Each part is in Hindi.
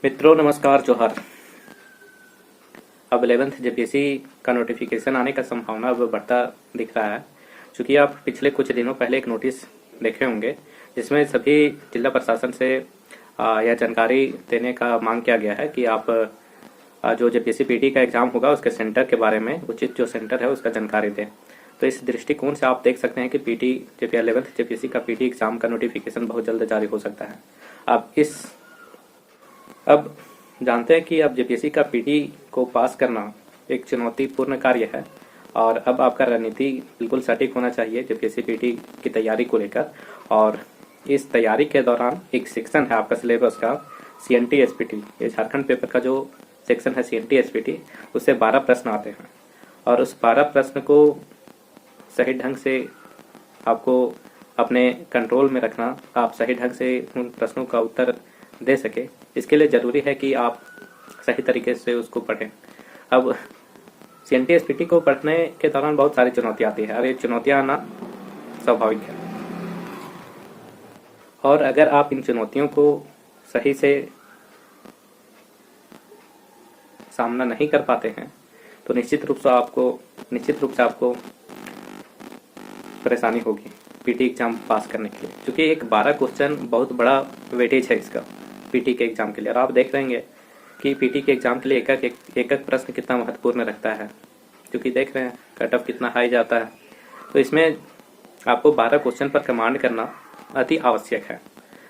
मित्रों नमस्कार जोहार। अब 11th जेपीएससी का नोटिफिकेशन आने का संभावना अब बढ़ता दिख रहा है। चूँकि आप पिछले कुछ दिनों पहले एक नोटिस देखे होंगे जिसमें सभी जिला प्रशासन से यह जानकारी देने का मांग किया गया है कि आप जो जेपीएससी पीटी का एग्ज़ाम होगा उसके सेंटर के बारे में उचित जो सेंटर है उसका जानकारी दें। तो इस दृष्टिकोण से आप देख सकते हैं कि पीटी 11th जेपीएससी का पीटी एग्ज़ाम का नोटिफिकेशन बहुत जल्द जारी हो सकता है। अब जानते हैं कि अब जेपीएससी का पीटी को पास करना एक चुनौतीपूर्ण कार्य है और अब आपका रणनीति बिल्कुल सटीक होना चाहिए जेपीएससी पीटी की तैयारी को लेकर। और इस तैयारी के दौरान एक सेक्शन है आपका सिलेबस का सीएनटी एसपीटी, ये झारखंड पेपर का जो सेक्शन है सीएनटी एसपीटी, उससे 12 प्रश्न आते हैं और उस 12 प्रश्न को सही ढंग से आपको अपने कंट्रोल में रखना, आप सही ढंग से उन प्रश्नों का उत्तर दे सके, इसके लिए ज़रूरी है कि आप सही तरीके से उसको पढ़ें। अब सीएनटी एसपीटी को पढ़ने के दौरान बहुत सारी चुनौतियाँ आती है और ये चुनौतियाँ आना स्वाभाविक है। और अगर आप इन चुनौतियों को सही से सामना नहीं कर पाते हैं तो निश्चित रूप से आपको परेशानी होगी पीटी एग्ज़ाम पास करने के लिए। क्योंकि एक 12 क्वेश्चन बहुत बड़ा वेटेज है इसका पीटी के एग्ज़ाम के लिए। और आप देख रहेंगे कि पीटी के एग्ज़ाम के लिए एक एक प्रश्न कितना महत्वपूर्ण रखता है, क्योंकि देख रहे हैं कट ऑफ कितना हाई जाता है। तो इसमें आपको 12 क्वेश्चन पर कमांड करना अति आवश्यक है।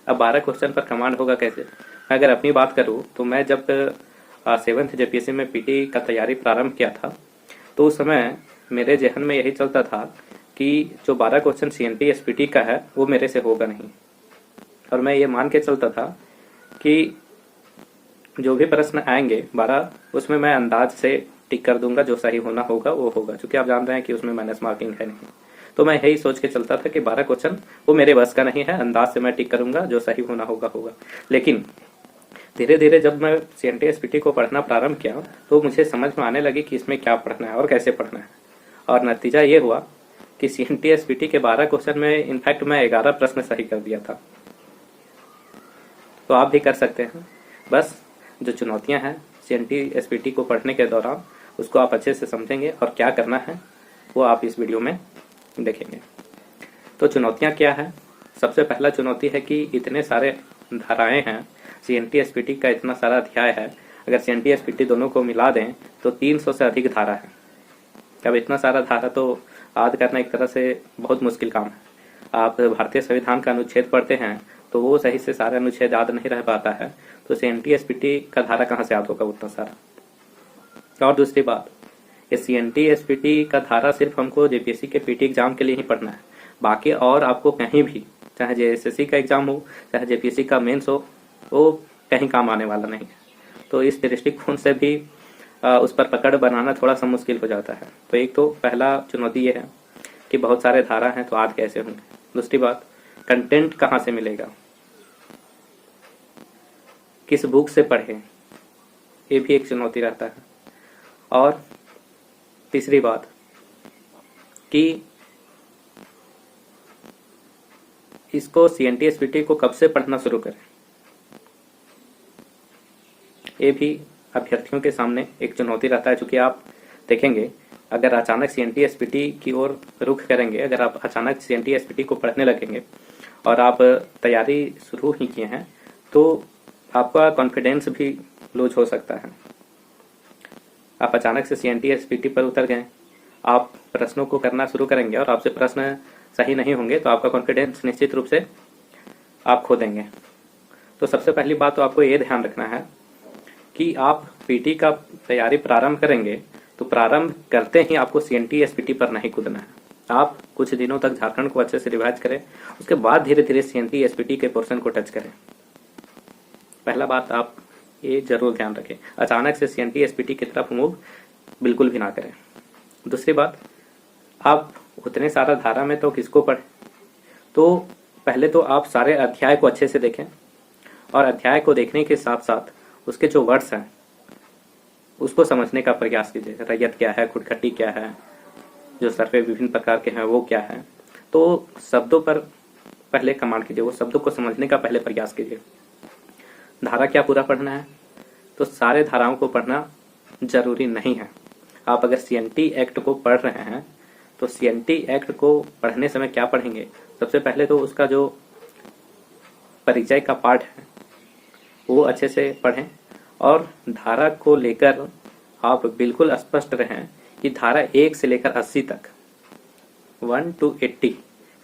अब 12 क्वेश्चन पर कमांड होगा कैसे? अगर अपनी बात करूँ तो मैं जब 7th जेपीएससी में पीटी का तैयारी प्रारंभ किया था तो उस समय मेरे जहन में यही चलता था कि जो 12 क्वेश्चन सीएनटी एसपीटी का है वो मेरे से होगा नहीं। और मैं ये मान के चलता था कि जो भी प्रश्न आएंगे 12 उसमें मैं अंदाज से टिक कर दूंगा, जो सही होना होगा वो होगा, क्योंकि आप जान रहे हैं कि उसमें माइनस मार्किंग है नहीं। तो मैं यही सोच के चलता था कि 12 क्वेश्चन वो मेरे बस का नहीं है, अंदाज से मैं टिक करूंगा, जो सही होना होगा होगा। लेकिन धीरे धीरे जब मैं सीएनटी एसपीटी को पढ़ना प्रारंभ किया तो मुझे समझ में आने लगी कि इसमें क्या पढ़ना है और कैसे पढ़ना है। और नतीजा ये हुआ कि सीएनटी एसपीटी के 12 क्वेश्चन में इनफैक्ट मैं 11 प्रश्न सही कर दिया था। तो आप भी कर सकते हैं। बस जो चुनौतियां हैं सीएनटी एसपीटी को पढ़ने के दौरान उसको आप अच्छे से समझेंगे और क्या करना है वो आप इस वीडियो में देखेंगे। तो चुनौतियां क्या है? सबसे पहला चुनौती है कि इतने सारे धाराएं हैं, सीएनटी एसपीटी का इतना सारा अध्याय है, अगर सीएनटी एसपीटी दोनों को मिला दें तो 300 से अधिक धारा है। अब इतना सारा धारा तो याद करना एक तरह से बहुत मुश्किल काम है। आप भारतीय संविधान का अनुच्छेद पढ़ते हैं तो वो सही से सारे अनुच्छेद याद नहीं रह पाता है, तो सीएनटी एसपीटी का धारा कहाँ से याद होगा उतना सारा। और दूसरी बात, ये सीएनटी एसपीटी का धारा सिर्फ हमको जेपीएससी के पीटी एग्जाम के लिए ही पढ़ना है, बाकी और आपको कहीं भी, चाहे जेएसएससी का एग्जाम हो चाहे जेपीएससी का मेंस हो, वो कहीं काम आने वाला नहीं है। तो इस दृष्टिकोण से भी उस पर पकड़ बनाना थोड़ा सा मुश्किल हो जाता है। तो एक तो पहला चुनौती ये है कि बहुत सारे धारा हैं तो याद कैसे होंगे। दूसरी बात, कंटेंट कहाँ से मिलेगा, किस बुक से पढ़ें, ये भी एक चुनौती रहता है। और तीसरी बात कि इसको सीएनटी एसपीटी को कब से पढ़ना शुरू करें, ये भी अभ्यर्थियों के सामने एक चुनौती रहता है। क्योंकि आप देखेंगे अगर अचानक सीएनटी एसपीटी की ओर रुख करेंगे, अगर आप अचानक सीएनटी एसपीटी को पढ़ने लगेंगे और आप तैयारी शुरू ही किए हैं तो आपका कॉन्फिडेंस भी लूज हो सकता है। आप अचानक से सीएनटी एसपीटी पर उतर गए, आप प्रश्नों को करना शुरू करेंगे और आपसे प्रश्न सही नहीं होंगे तो आपका कॉन्फिडेंस निश्चित रूप से आप खो देंगे। तो सबसे पहली बात तो आपको ये ध्यान रखना है कि आप पीटी का तैयारी प्रारंभ करेंगे तो प्रारंभ करते ही आपको सीएनटी एसपीटी पर नहीं कूदना है। आप कुछ दिनों तक झारखंड को अच्छे से रिवाइज करें, उसके बाद धीरे धीरे सीएनटी एसपीटी के पोर्शन को टच करें। पहला बात आप ये जरूर ध्यान रखें, अचानक से सीएनटी एसपीटी की तरफ मूव बिल्कुल भी ना करें। दूसरी बात, आप उतने सारा धारा में तो किसको पढ़ें, तो पहले तो आप सारे अध्याय को अच्छे से देखें और अध्याय को देखने के साथ साथ उसके जो वर्ड्स हैं उसको समझने का प्रयास कीजिए। रैयत क्या है, खुदखट्टी क्या है, जो सर्वे विभिन्न प्रकार के हैं वो क्या है। तो शब्दों पर पहले कमांड कीजिए, वो शब्दों को समझने का पहले प्रयास कीजिए। धारा क्या पूरा पढ़ना है, तो सारे धाराओं को पढ़ना जरूरी नहीं है। आप अगर सीएनटी एक्ट को पढ़ रहे हैं तो सीएनटी एक्ट को पढ़ने समय क्या पढ़ेंगे, सबसे पहले तो उसका जो परिचय का पाठ है वो अच्छे से पढ़ें और धारा को लेकर आप बिल्कुल स्पष्ट रहें कि धारा 1 से लेकर 80 तक 1 to 80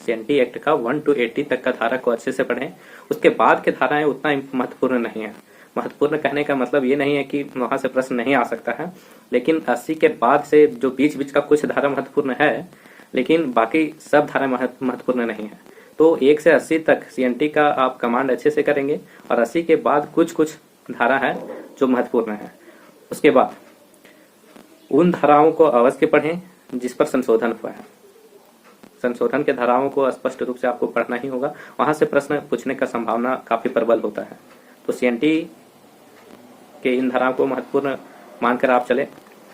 सीएनटी एक्ट का 1 to 80 तक का धारा को अच्छे से पढ़ें। उसके बाद के धाराएं उतना महत्वपूर्ण नहीं है। महत्वपूर्ण कहने का मतलब ये नहीं है कि वहां से प्रश्न नहीं आ सकता है, लेकिन 80 के बाद से जो बीच बीच का कुछ धारा महत्वपूर्ण है, लेकिन बाकी सब धारा महत्वपूर्ण नहीं है। तो 1 से 80 तक सीएनटी का आप कमांड अच्छे से करेंगे और 80 के बाद कुछ कुछ धारा है जो महत्वपूर्ण है। उसके बाद उन धाराओं को अवश्य पढ़ें जिस पर संशोधन हुआ है। संशोधन के धाराओं को स्पष्ट रूप से आपको पढ़ना ही होगा, वहां से प्रश्न पूछने का संभावना काफी प्रबल होता है। तो सीएनटी के इन धाराओं को महत्वपूर्ण मानकर आप चले।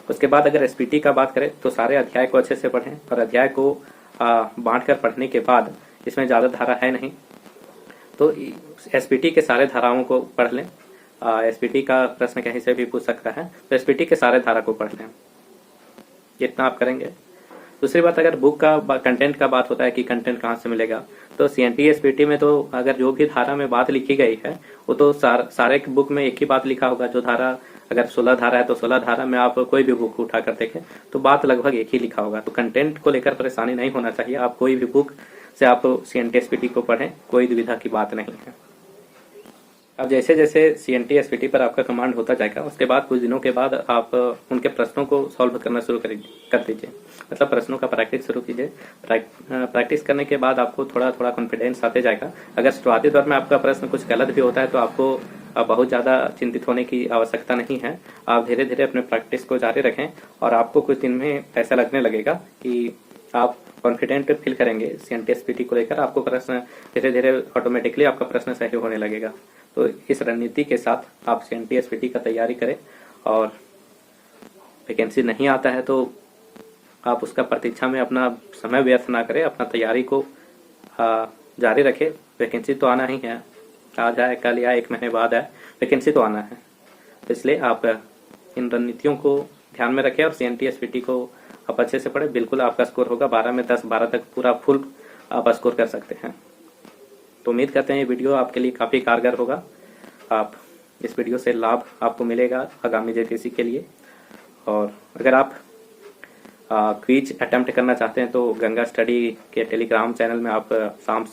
उसके बाद अगर एसपीटी का बात करें तो सारे अध्याय को अच्छे से पढ़ें और अध्याय को बांटकर पढ़ने के बाद, इसमें ज्यादा धारा है नहीं तो एसपीटी के सारे धाराओं को पढ़ लें। एसपीटी का प्रश्न कहीं से भी पूछ सकता है तो एसपीटी के सारे धारा को पढ़ लें, इतना आप करेंगे। दूसरी बात, अगर बुक का कंटेंट का बात होता है कि कंटेंट कहाँ से मिलेगा, तो सीएनटी एसपीटी में तो अगर जो भी धारा में बात लिखी गई है वो तो सारे बुक में एक ही बात लिखा होगा। जो धारा अगर 16 धारा है तो 16 धारा में आप कोई भी बुक उठा कर देखें तो बात लगभग एक ही लिखा होगा। तो कंटेंट को लेकर परेशानी नहीं होना चाहिए। आप कोई भी बुक से आप सीएनटी एसपीटी को पढ़ें, कोई दुविधा की बात नहीं है। अब जैसे जैसे सीएनटी एसपीटी पर आपका कमांड होता जाएगा, उसके बाद कुछ दिनों के बाद आप उनके प्रश्नों को सॉल्व करना शुरू कर दीजिए, मतलब प्रश्नों का प्रैक्टिस शुरू कीजिए। प्रैक्टिस करने के बाद आपको थोड़ा थोड़ा कॉन्फिडेंस आते जाएगा। अगर शुरुआती दौर में आपका प्रश्न कुछ गलत भी होता है तो आपको बहुत ज्यादा चिंतित होने की आवश्यकता नहीं है। आप धीरे धीरे अपने प्रैक्टिस को जारी रखें और आपको कुछ दिन में ऐसा लगने लगेगा कि आप कॉन्फिडेंट फील करेंगे सीएनटी एसपीटी को लेकर। आपको प्रश्न धीरे धीरे ऑटोमेटिकली आपका प्रश्न सही होने लगेगा। तो इस रणनीति के साथ आप सीएनटी एसपीटी का तैयारी करें और वैकेंसी नहीं आता है तो आप उसका प्रतीक्षा में अपना समय व्यर्थ ना करें, अपना तैयारी को जारी रखें। वैकेंसी तो आना ही है, आज आए कल या 1 महीने बाद आए, वैकेंसी तो आना है। तो इसलिए आप इन रणनीतियों को ध्यान में रखें और सीएनटी एसपीटी को आप अच्छे से पढ़े। बिल्कुल आपका स्कोर होगा 12 में 10, 12 तक पूरा फुल आप स्कोर कर सकते हैं। तो उम्मीद करते हैं ये वीडियो आपके लिए काफ़ी कारगर होगा। आप इस वीडियो से लाभ आपको मिलेगा आगामी जेपीएससी के लिए। और अगर आप क्विज अटेम्प्ट करना चाहते हैं तो गंगा स्टडी के टेलीग्राम चैनल में आप शाम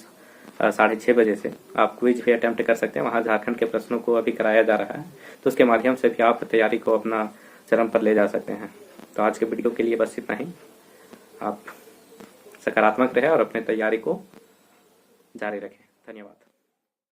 6:30 बजे से आप क्विज भी अटेम्प्ट कर सकते हैं। वहाँ झारखंड के प्रश्नों को अभी कराया जा रहा है, तो उसके माध्यम से भी आप तैयारी को अपना चरम पर ले जा सकते हैं। तो आज के वीडियो के लिए बस इतना ही। आप सकारात्मक रहें और अपने तैयारी को जारी रखें। धन्यवाद।